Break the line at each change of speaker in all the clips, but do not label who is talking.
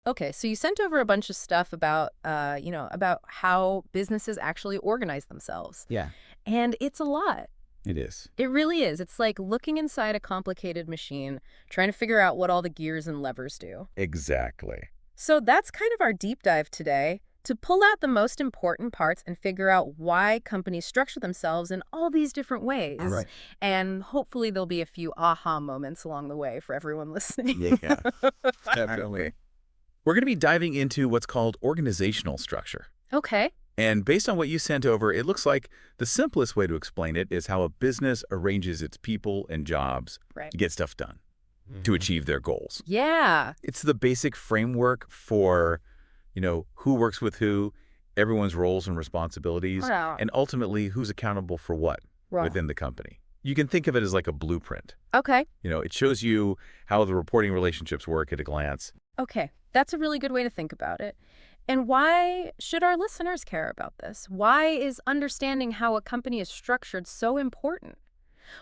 Okay, so you sent over a bunch of stuff about, about how businesses actually organize themselves.
Yeah,
And it's a lot.
it is.
It really is. It's like looking inside a complicated machine, trying to figure out what all the gears and levers do.
Exactly.
So that's kind of our deep dive today, to pull out the most important parts and figure out why companies structure themselves in all these different ways.
Right.
And hopefully there'll be a few aha moments along the way for everyone listening.
Yeah, definitely. We're going to be diving into what's called organizational structure.
Okay.
And based on what you sent over, it looks like the simplest way to explain it is how a business arranges its people and jobs
Right.
to get stuff done, to achieve their goals.
Yeah.
It's the basic framework for, who works with who, everyone's roles and responsibilities,
Wow.
and ultimately who's accountable for what
Wow.
within the company. You can think of it as like a blueprint.
Okay.
It shows you how the reporting relationships work at a glance.
Okay. That's a really good way to think about it. And why should our listeners care about this? Why is understanding how a company is structured so important?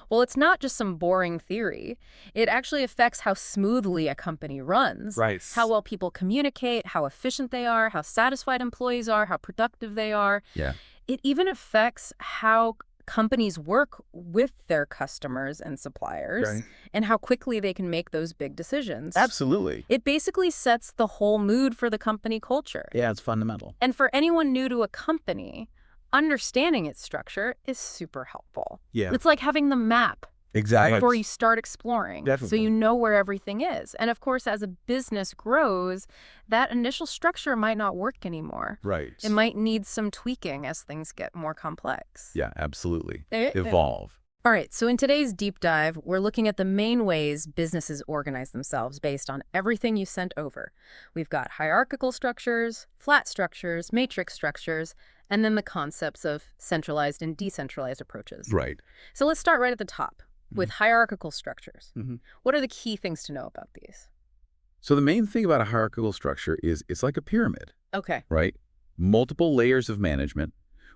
Well, it's not just some boring theory. It actually affects how smoothly a company runs.
Right.
How well people communicate, how efficient they are, how satisfied employees are, how productive they are.
Yeah.
It even affects how companies work with their customers and suppliers,
Right.
and how quickly they can make those big decisions.
Absolutely.
It basically sets the whole mood for the company culture.
Yeah, it's fundamental.
And for anyone new to a company, understanding its structure is super helpful.
Yeah.
It's like having the map
Exactly.
before you start exploring, so
Definitely.
you know where everything is. And of course, as a business grows, that initial structure might not work anymore.
Right.
It might need some tweaking as things get more complex.
Yeah, absolutely.
Eh, eh.
Evolve.
All right, so in today's deep dive, we're looking at the main ways businesses organize themselves based on everything you sent over. We've got hierarchical structures, flat structures, matrix structures, and then the concepts of centralized and decentralized approaches.
Right.
So let's start right at the top with hierarchical structures.
Mhm.
What are the key things to know about these?
So the main thing about a hierarchical structure is it's like a pyramid,
Okay.
right? Multiple layers of management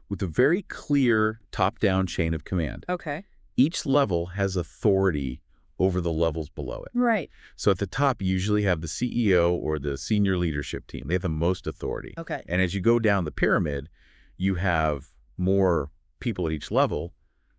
with a very clear top-down chain of command.
Okay.
Each level has authority over the levels below it.
Right.
So at the top, you usually have the CEO or the senior leadership team. They have the most authority.
Okay.
And as you go down the pyramid, you have more people at each level,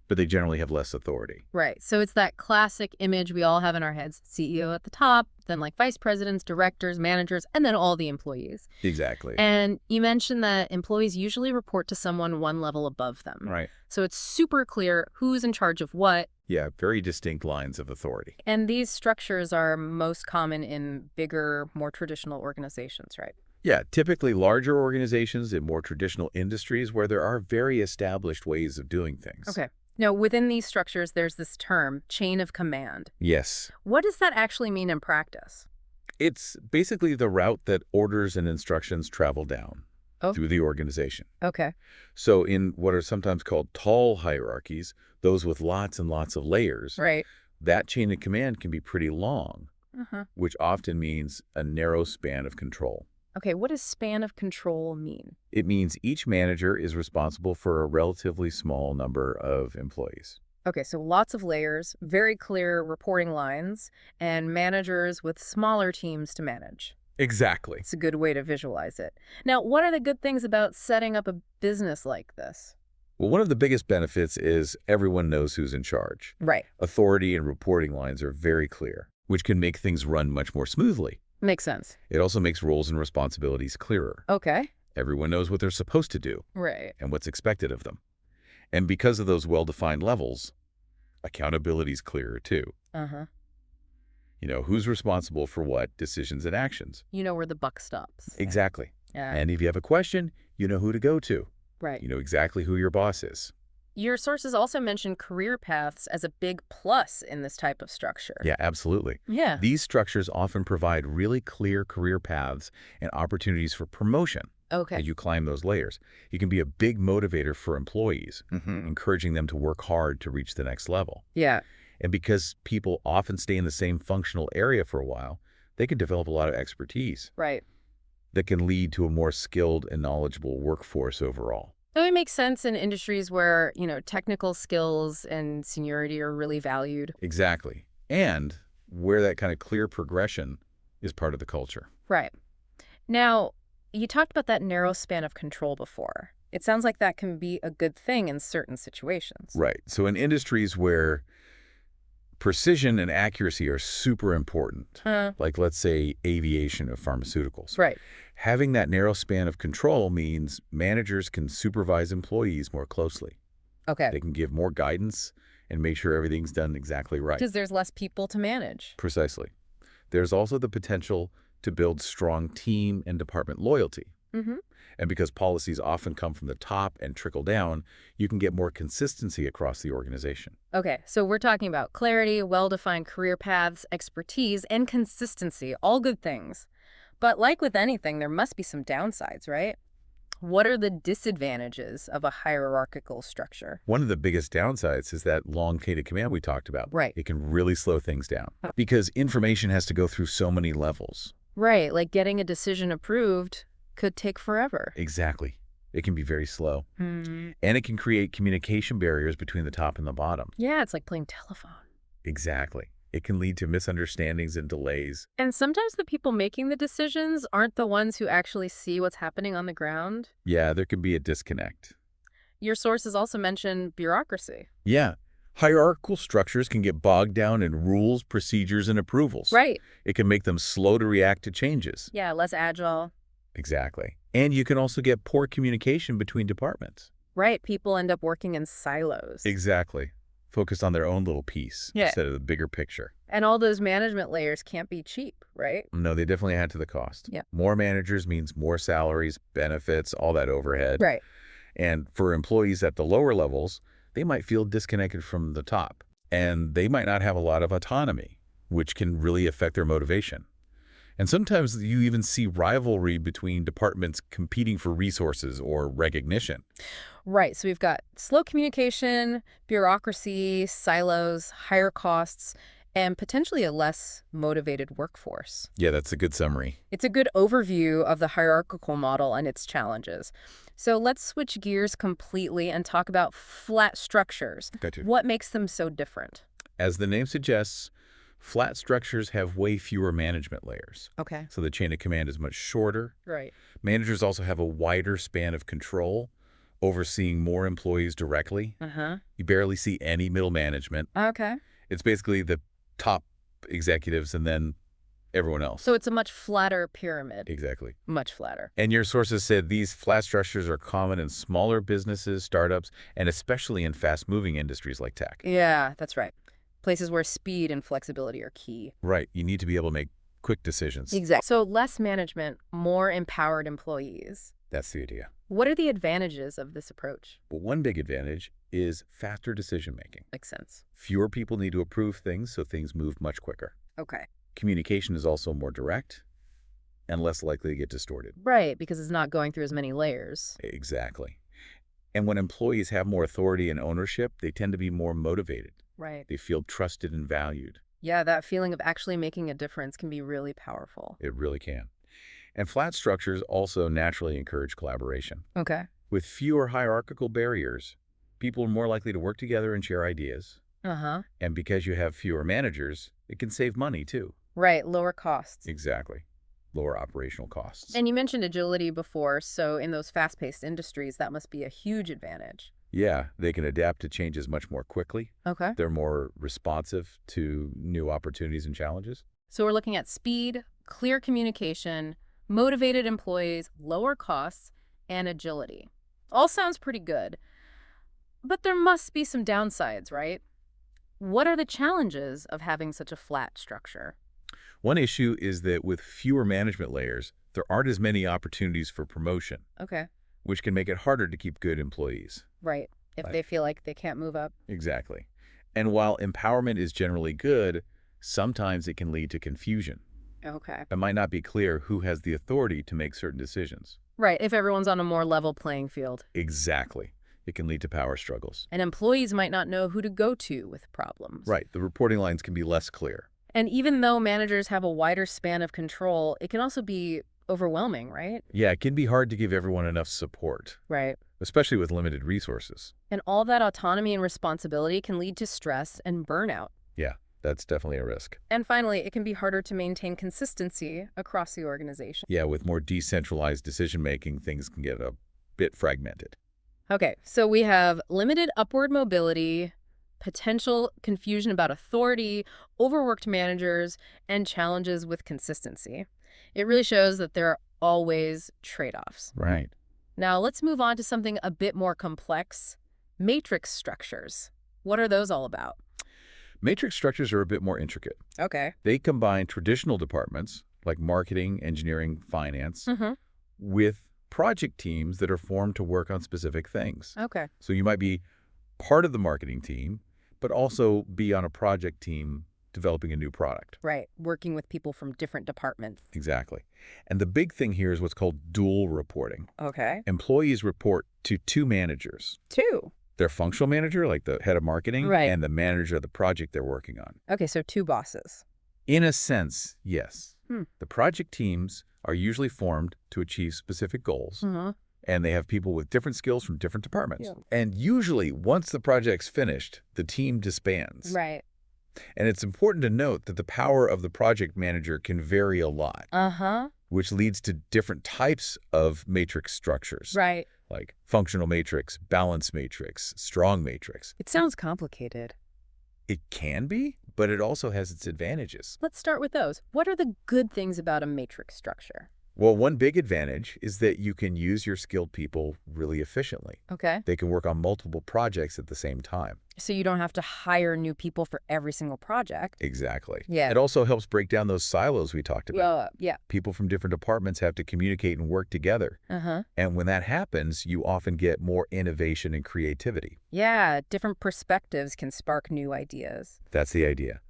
but they generally have less authority.
Right. So it's that classic image we all have in our heads. CEO at the top, then like vice presidents, directors, managers, and then all the employees.
Exactly.
And you mentioned that employees usually report to someone one level above them.
Right.
So it's super clear who's in charge of what.
Yeah, very distinct lines of authority.
And these structures are most common in bigger, more traditional organizations, right?
Yeah, typically larger organizations in more traditional industries where there are very established ways of doing things.
Okay. Now, within these structures, there's this term, chain of command.
Yes.
What does that actually mean in practice?
It's basically the route that orders and instructions travel down through the organization.
Okay.
So in what are sometimes called tall hierarchies, those with lots and lots of layers,
Right.
that chain of command can be pretty long,
Uh-huh.
which often means a narrow span of control.
Okay, what does span of control mean?
It means each manager is responsible for a relatively small number of employees.
Okay, so lots of layers, very clear reporting lines, and managers with smaller teams to manage.
Exactly.
It's a good way to visualize it. Now, what are the good things about setting up a business like this?
Well, one of the biggest benefits is everyone knows who's in charge.
Right.
Authority and reporting lines are very clear, which can make things run much more smoothly.
Makes sense.
It also makes roles and responsibilities clearer.
Okay.
Everyone knows what they're supposed to do
Right.
and what's expected of them. And because of those well-defined levels, accountability is clearer too.
Uh-huh.
Who's responsible for what decisions and actions.
You know where the buck stops.
Exactly.
Yeah.
And if you have a question, you know who to go to.
Right.
You know exactly who your boss is.
Your sources also mention career paths as a big plus in this type of structure.
Yeah, absolutely.
Yeah.
These structures often provide really clear career paths and opportunities for promotion
Okay.
as you climb those layers. It can be a big motivator for employees, encouraging them to work hard to reach the next level.
Yeah.
And because people often stay in the same functional area for a while, they can develop a lot of expertise
Right.
that can lead to a more skilled and knowledgeable workforce overall.
So it makes sense in industries where, technical skills and seniority are really valued.
Exactly. And where that kind of clear progression is part of the culture.
Right. Now, you talked about that narrow span of control before. It sounds like that can be a good thing in certain situations.
Right. So in industries where precision and accuracy are super important, like let's say aviation or pharmaceuticals,
Right.
having that narrow span of control means managers can supervise employees more closely.
Okay.
They can give more guidance and make sure everything's done exactly right.
Because there's less people to manage.
Precisely. There's also the potential to build strong team and department loyalty.
Mm-hmm.
And because policies often come from the top and trickle down, you can get more consistency across the organization.
Okay, so we're talking about clarity, well-defined career paths, expertise, and consistency, all good things. But like with anything, there must be some downsides, right? What are the disadvantages of a hierarchical structure?
One of the biggest downsides is that long chain of command we talked about.
Right.
It can really slow things down because information has to go through so many levels.
Right, like getting a decision approved could take forever.
Exactly. It can be very slow.
Hmm.
And it can create communication barriers between the top and the bottom.
Yeah, it's like playing telephone.
Exactly. It can lead to misunderstandings and delays.
And sometimes the people making the decisions aren't the ones who actually see what's happening on the ground.
Yeah, there can be a disconnect.
Your sources also mention bureaucracy.
Yeah. Hierarchical structures can get bogged down in rules, procedures, and approvals.
Right.
It can make them slow to react to changes.
Yeah, less agile.
Exactly. And you can also get poor communication between departments.
Right, people end up working in silos.
Exactly. Focused on their own little piece instead of the bigger picture.
And all those management layers can't be cheap, right?
No, they definitely add to the cost.
Yeah.
More managers means more salaries, benefits, all that overhead.
Right.
And for employees at the lower levels, they might feel disconnected from the top. And they might not have a lot of autonomy, which can really affect their motivation. And sometimes you even see rivalry between departments competing for resources or recognition.
Right, so we've got slow communication, bureaucracy, silos, higher costs, and potentially a less motivated workforce.
Yeah, that's a good summary.
It's a good overview of the hierarchical model and its challenges. So let's switch gears completely and talk about flat structures.
Gotcha.
What makes them so different?
As the name suggests, flat structures have way fewer management layers.
Okay.
So the chain of command is much shorter.
Right.
Managers also have a wider span of control, overseeing more employees directly.
Uh-huh.
You barely see any middle management.
Okay.
It's basically the top executives and then everyone else.
So it's a much flatter pyramid.
Exactly.
Much flatter.
And your sources said these flat structures are common in smaller businesses, startups, and especially in fast-moving industries like tech.
Yeah, that's right. Places where speed and flexibility are key.
Right. You need to be able to make quick decisions.
Exactly. So less management, more empowered employees.
That's the idea.
What are the advantages of this approach?
But one big advantage is faster decision-making.
Makes sense.
Fewer people need to approve things, so things move much quicker.
Okay.
Communication is also more direct and less likely to get distorted.
Right, because it's not going through as many layers.
Exactly. And when employees have more authority and ownership, they tend to be more motivated.
Right.
They feel trusted and valued.
Yeah, that feeling of actually making a difference can be really powerful.
It really can. And flat structures also naturally encourage collaboration.
Okay.
With fewer hierarchical barriers, people are more likely to work together and share ideas.
Uh-huh.
And because you have fewer managers, it can save money too.
Right, lower costs.
Exactly. Lower operational costs.
And you mentioned agility before, so in those fast-paced industries, that must be a huge advantage.
Yeah, they can adapt to changes much more quickly.
Okay.
They're more responsive to new opportunities and challenges.
So we're looking at speed, clear communication, motivated employees, lower costs, and agility. All sounds pretty good. But there must be some downsides, right? What are the challenges of having such a flat structure?
One issue is that with fewer management layers, there aren't as many opportunities for promotion,
Okay.
which can make it harder to keep good employees.
Right. If
Right.
they feel like they can't move up.
Exactly. And while empowerment is generally good, sometimes it can lead to confusion.
Okay.
It might not be clear who has the authority to make certain decisions.
Right, if everyone's on a more level playing field.
Exactly. It can lead to power struggles.
And employees might not know who to go to with problems.
Right. The reporting lines can be less clear.
And even though managers have a wider span of control, it can also be overwhelming, right?
Yeah, it can be hard to give everyone enough support,
Right.
especially with limited resources.
And all that autonomy and responsibility can lead to stress and burnout.
Yeah. That's definitely a risk.
And finally, it can be harder to maintain consistency across the organization.
Yeah, with more decentralized decision-making, things can get a bit fragmented.
Okay, so we have limited upward mobility, potential confusion about authority, overworked managers, and challenges with consistency. It really shows that there are always trade-offs.
Right.
Now, let's move on to something a bit more complex, matrix structures. What are those all about?
Matrix structures are a bit more intricate.
Okay.
They combine traditional departments, like marketing, engineering, finance,
Mm-hmm.
with project teams that are formed to work on specific things.
Okay.
So you might be part of the marketing team, but also be on a project team developing a new product.
Right. Working with people from different departments.
Exactly. And the big thing here is what's called dual reporting.
Okay.
Employees report to two managers.
Two.
Their functional manager, like the head of marketing,
Right.
and the manager of the project they're working on.
Okay, so two bosses.
In a sense, yes.
Hmm.
The project teams are usually formed to achieve specific goals,
Mm-hmm.
and they have people with different skills from different departments.
Yeah.
And usually, once the project's finished, the team disbands.
Right.
And it's important to note that the power of the project manager can vary a lot,
Uh-huh.
which leads to different types of matrix structures,
Right.
like functional matrix, balance matrix, strong matrix.
It sounds complicated.
It can be, but it also has its advantages.
Let's start with those. What are the good things about a matrix structure?
Well, one big advantage is that you can use your skilled people really efficiently.
Okay.
They can work on multiple projects at the same time.
So you don't have to hire new people for every single project.
Exactly.
Yeah.
It also helps break down those silos we talked about.
Yeah.
People from different departments have to communicate and work together.
Uh-huh.
And when that happens, you often get more innovation and creativity.
Yeah, different perspectives can spark new ideas.
That's the idea.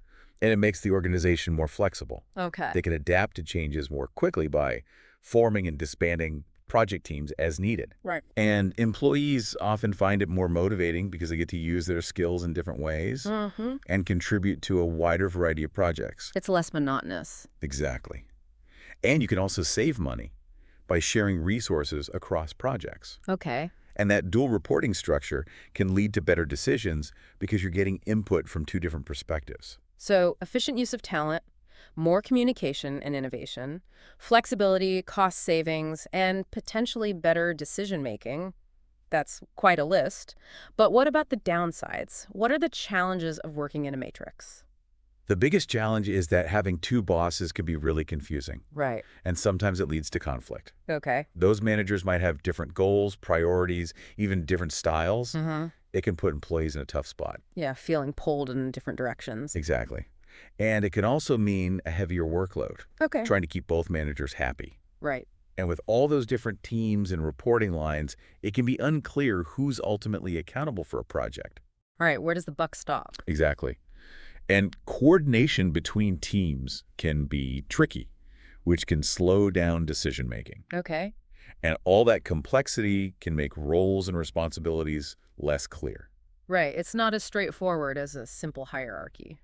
And it makes the organization more flexible.
Okay.
They can adapt to changes more quickly by forming and disbanding project teams as needed.
Right.
And employees often find it more motivating because they get to use their skills in different ways
Mm-hmm.
and contribute to a wider variety of projects.
It's less monotonous.
Exactly. And you can also save money by sharing resources across projects.
Okay.
And that dual reporting structure can lead to better decisions because you're getting input from two different perspectives.
So efficient use of talent, more communication and innovation, flexibility, cost savings, and potentially better decision-making. That's quite a list. But what about the downsides? What are the challenges of working in a matrix?
The biggest challenge is that having two bosses can be really confusing,
Right.
and sometimes it leads to conflict.
Okay.
Those managers might have different goals, priorities, even different styles.
Mm-hmm.
It can put employees in a tough spot.
Yeah, feeling pulled in different directions.
Exactly. And it can also mean a heavier workload,
Okay.
trying to keep both managers happy.
Right.
And with all those different teams and reporting lines, it can be unclear who's ultimately accountable for a project.
All right, where does the buck stop?
Exactly. And coordination between teams can be tricky, which can slow down decision-making.
Okay.
And all that complexity can make roles and responsibilities less clear.
Right, it's not as straightforward as a simple hierarchy.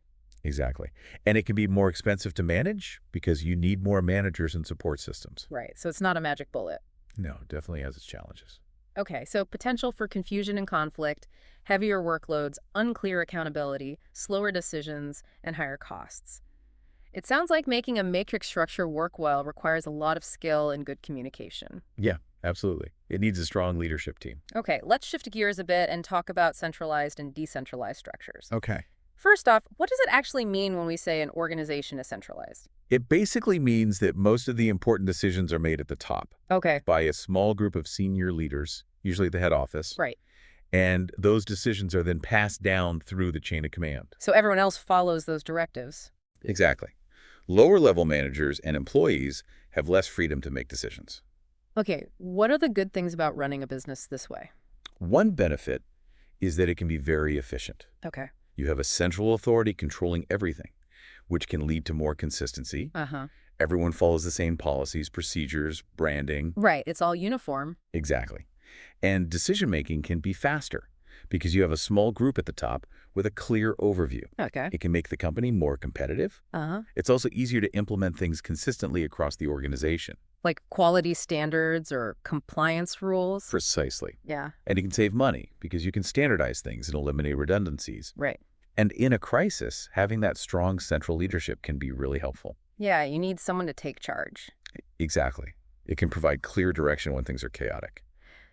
Exactly. And it can be more expensive to manage because you need more managers and support systems.
Right, so it's not a magic bullet.
No, it definitely has its challenges.
Okay, so potential for confusion and conflict, heavier workloads, unclear accountability, slower decisions, and higher costs. It sounds like making a matrix structure work well requires a lot of skill and good communication.
Yeah, absolutely. It needs a strong leadership team.
Okay, let's shift gears a bit and talk about centralized and decentralized structures.
Okay.
First off, what does it actually mean when we say an organization is centralized?
It basically means that most of the important decisions are made at the top
Okay.
by a small group of senior leaders, usually at the head office.
Right.
And those decisions are then passed down through the chain of command.
So everyone else follows those directives.
Exactly. Lower-level managers and employees have less freedom to make decisions.
Okay, what are the good things about running a business this way?
One benefit is that it can be very efficient.
Okay.
You have a central authority controlling everything, which can lead to more consistency.
Uh-huh.
Everyone follows the same policies, procedures, branding.
Right, it's all uniform.
Exactly. And decision-making can be faster because you have a small group at the top with a clear overview.
Okay.
It can make the company more competitive.
Uh-huh.
It's also easier to implement things consistently across the organization.
Like quality standards or compliance rules?
Precisely.
Yeah,
And you can save money because you can standardize things and eliminate redundancies.
right.
And in a crisis, having that strong central leadership can be really helpful.
Yeah, you need someone to take charge.
Exactly. It can provide clear direction when things are chaotic.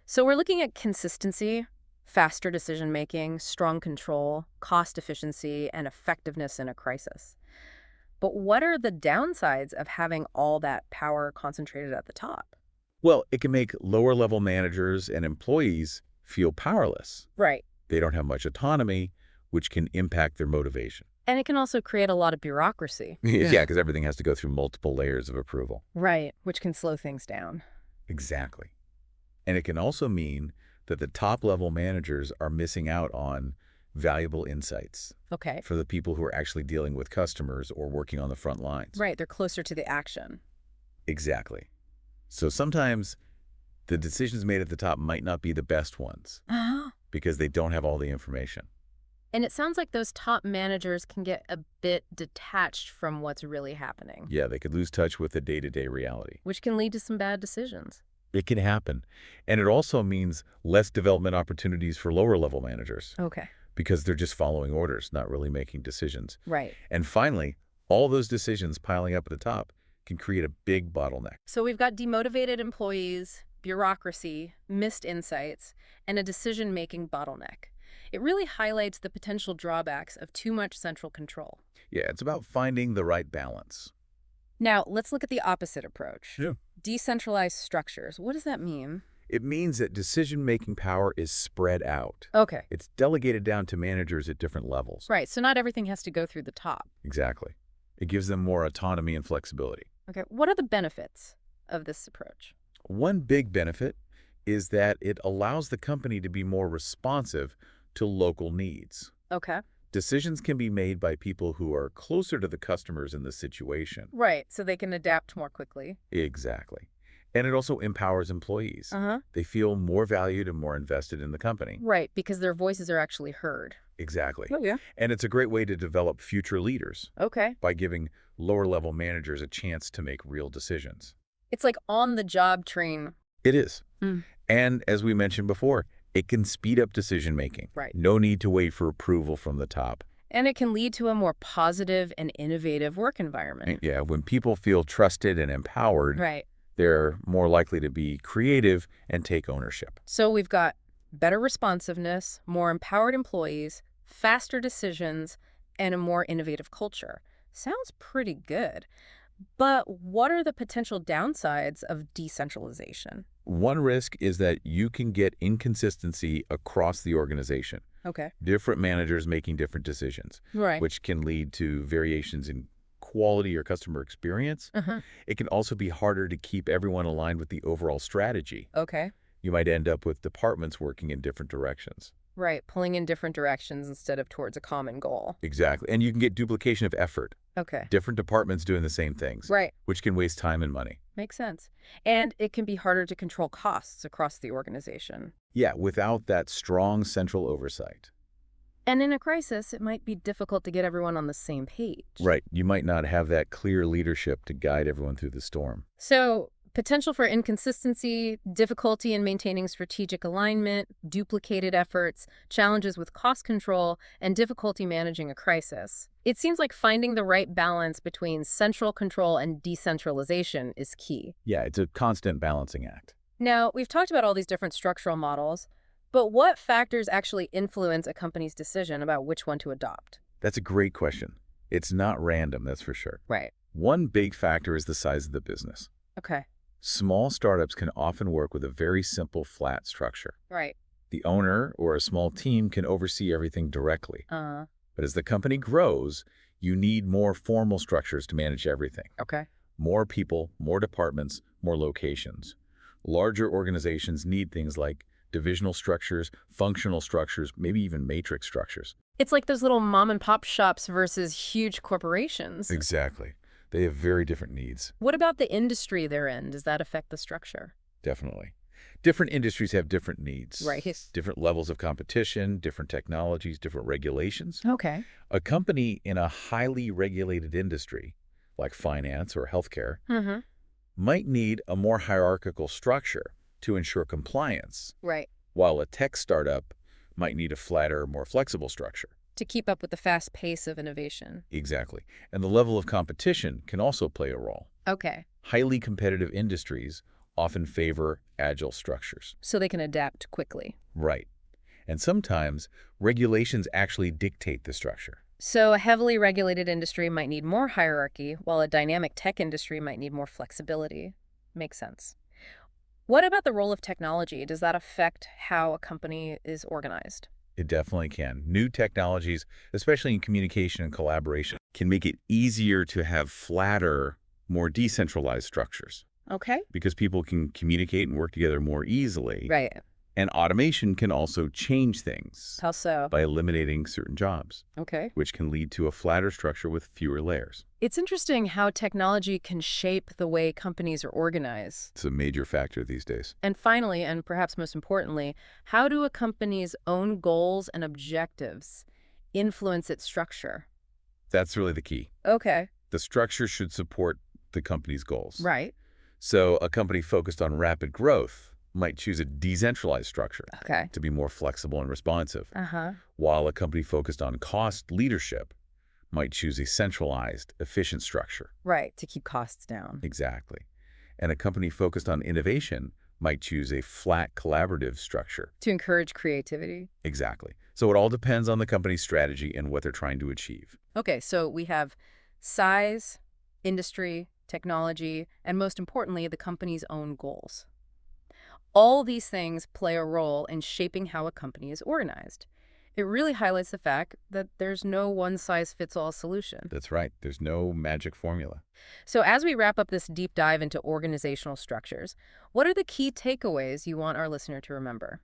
So we're looking at consistency, faster decision-making, strong control, cost efficiency, and effectiveness in a crisis. But what are the downsides of having all that power concentrated at the top?
Well, it can make lower-level managers and employees feel powerless.
Right.
They don't have much autonomy, which can impact their motivation.
And it can also create a lot of bureaucracy.
Yeah, because everything has to go through multiple layers of approval.
Right, which can slow things down.
Exactly. And it can also mean that the top-level managers are missing out on valuable insights
Okay.
for the people who are actually dealing with customers or working on the front lines.
Right, they're closer to the action.
Exactly. So sometimes the decisions made at the top might not be the best ones because they don't have all the information.
And it sounds like those top managers can get a bit detached from what's really happening,
Yeah, they could lose touch with the day-to-day reality.
which can lead to some bad decisions.
It can happen. And it also means less development opportunities for lower-level managers
Okay.
because they're just following orders, not really making decisions.
Right.
And finally, all those decisions piling up at the top can create a big bottleneck.
So we've got demotivated employees, bureaucracy, missed insights, and a decision-making bottleneck. It really highlights the potential drawbacks of too much central control.
Yeah, it's about finding the right balance.
Now, let's look at the opposite approach.
Yeah.
Decentralized structures. What does that mean?
It means that decision-making power is spread out.
Okay.
It's delegated down to managers at different levels.
Right, so not everything has to go through the top.
Exactly. It gives them more autonomy and flexibility.
Okay, what are the benefits of this approach?
One big benefit is that it allows the company to be more responsive to local needs.
Okay.
Decisions can be made by people who are closer to the customers in the situation.
Right, so they can adapt more quickly.
Exactly. And it also empowers employees.
Uh-huh.
They feel more valued and more invested in the company.
Right, because their voices are actually heard.
Exactly.
Oh, yeah.
And it's a great way to develop future leaders
Okay.
by giving lower-level managers a chance to make real decisions.
It's like on-the-job train.
It is.
Mm.
And as we mentioned before, it can speed up decision-making.
Right.
No need to wait for approval from the top.
And it can lead to a more positive and innovative work environment.
Yeah, when people feel trusted and empowered,
Right.
they're more likely to be creative and take ownership.
So we've got better responsiveness, more empowered employees, faster decisions, and a more innovative culture. Sounds pretty good. But what are the potential downsides of decentralization?
One risk is that you can get inconsistency across the organization.
Okay.
Different managers making different decisions,
Right.
which can lead to variations in quality or customer experience.
Uh-huh.
It can also be harder to keep everyone aligned with the overall strategy.
Okay.
You might end up with departments working in different directions.
Right. Pulling in different directions instead of towards a common goal.
Exactly. And you can get duplication of effort.
Okay.
Different departments doing the same things,
Right.
which can waste time and money.
Makes sense. And it can be harder to control costs across the organization.
Yeah, without that strong central oversight.
And in a crisis, it might be difficult to get everyone on the same page.
Right. You might not have that clear leadership to guide everyone through the storm.
So, potential for inconsistency, difficulty in maintaining strategic alignment, duplicated efforts, challenges with cost control, and difficulty managing a crisis. It seems like finding the right balance between central control and decentralization is key.
Yeah, it's a constant balancing act.
Now, we've talked about all these different structural models, but what factors actually influence a company's decision about which one to adopt?
That's a great question. It's not random, that's for sure.
Right.
One big factor is the size of the business.
Okay.
Small startups can often work with a very simple, flat structure.
Right.
The owner or a small team can oversee everything directly. But as the company grows, you need more formal structures to manage everything.
Okay.
More people, more departments, more locations. Larger organizations need things like divisional structures, functional structures, maybe even matrix structures.
It's like those little mom and pop shops versus huge corporations.
Exactly. They have very different needs.
What about the industry they're in? Does that affect the structure?
Definitely. Different industries have different needs.
Right.
Different levels of competition, different technologies, different regulations.
Okay.
A company in a highly regulated industry, like finance or healthcare,
Mm-hmm.
might need a more hierarchical structure to ensure compliance,
Right.
while a tech startup might need a flatter, more flexible structure.
To keep up with the fast pace of innovation.
Exactly. And the level of competition can also play a role.
Okay.
Highly competitive industries often favor agile structures.
So they can adapt quickly.
Right. And sometimes regulations actually dictate the structure.
So a heavily regulated industry might need more hierarchy, while a dynamic tech industry might need more flexibility. Makes sense. What about the role of technology? Does that affect how a company is organized?
It definitely can. New technologies, especially in communication and collaboration, can make it easier to have flatter, more decentralized structures
Okay.
because people can communicate and work together more easily.
Right.
And automation can also change things
How so?
by eliminating certain jobs,
Okay.
which can lead to a flatter structure with fewer layers.
It's interesting how technology can shape the way companies are organized.
It's a major factor these days.
And finally, and perhaps most importantly, how do a company's own goals and objectives influence its structure?
That's really the key.
Okay.
The structure should support the company's goals.
Right.
So a company focused on rapid growth might choose a decentralized structure
Okay.
to be more flexible and responsive,
Uh-huh.
while a company focused on cost leadership might choose a centralized, efficient structure.
Right. To keep costs down.
Exactly. And a company focused on innovation might choose a flat, collaborative structure.
To encourage creativity.
Exactly. So it all depends on the company's strategy and what they're trying to achieve.
Okay, so we have size, industry, technology, and most importantly, the company's own goals. All these things play a role in shaping how a company is organized. It really highlights the fact that there's no one-size-fits-all solution.
That's right. There's no magic formula.
So as we wrap up this deep dive into organizational structures, what are the key takeaways you want our listener to remember?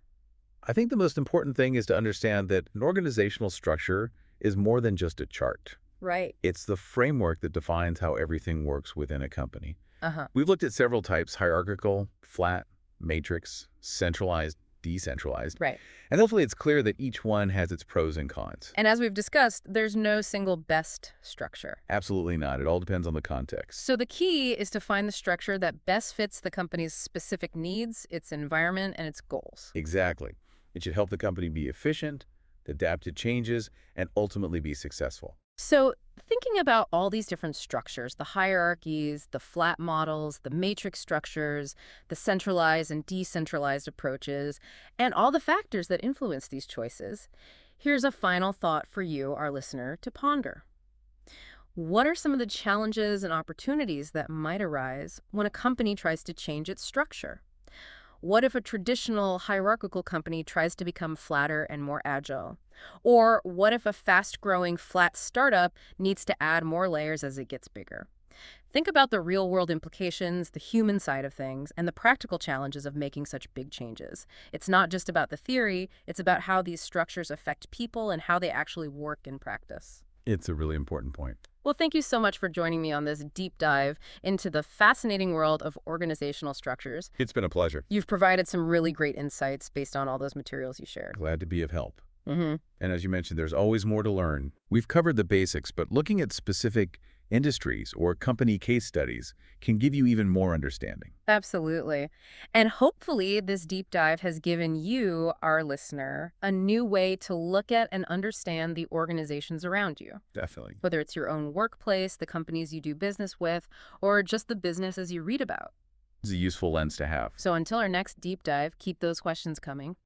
I think the most important thing is to understand that an organizational structure is more than just a chart.
Right.
It's the framework that defines how everything works within a company.
Uh-huh.
We've looked at several types: hierarchical, flat, matrix, centralized, decentralized.
Right.
And hopefully it's clear that each one has its pros and cons.
And as we've discussed, there's no single best structure.
Absolutely not. It all depends on the context.
So the key is to find the structure that best fits the company's specific needs, its environment, and its goals.
Exactly. It should help the company be efficient, adapt to changes, and ultimately be successful.
So thinking about all these different structures, the hierarchies, the flat models, the matrix structures, the centralized and decentralized approaches, and all the factors that influence these choices, here's a final thought for you, our listener, to ponder. What are some of the challenges and opportunities that might arise when a company tries to change its structure? What if a traditional hierarchical company tries to become flatter and more agile? Or what if a fast-growing flat startup needs to add more layers as it gets bigger? Think about the real-world implications, the human side of things, and the practical challenges of making such big changes. It's not just about the theory, it's about how these structures affect people and how they actually work in practice.
It's a really important point.
Well, thank you so much for joining me on this deep dive into the fascinating world of organizational structures.
It's been a pleasure.
You've provided some really great insights based on all those materials you shared.
Glad to be of help.
Mm-hmm.
And as you mentioned, there's always more to learn. We've covered the basics, but looking at specific industries or company case studies can give you even more understanding.
Absolutely. And hopefully this deep dive has given you, our listener, a new way to look at and understand the organizations around you.
Definitely.
Whether it's your own workplace, the companies you do business with, or just the businesses you read about.
It's a useful lens to have.
So until our next deep dive, keep those questions coming.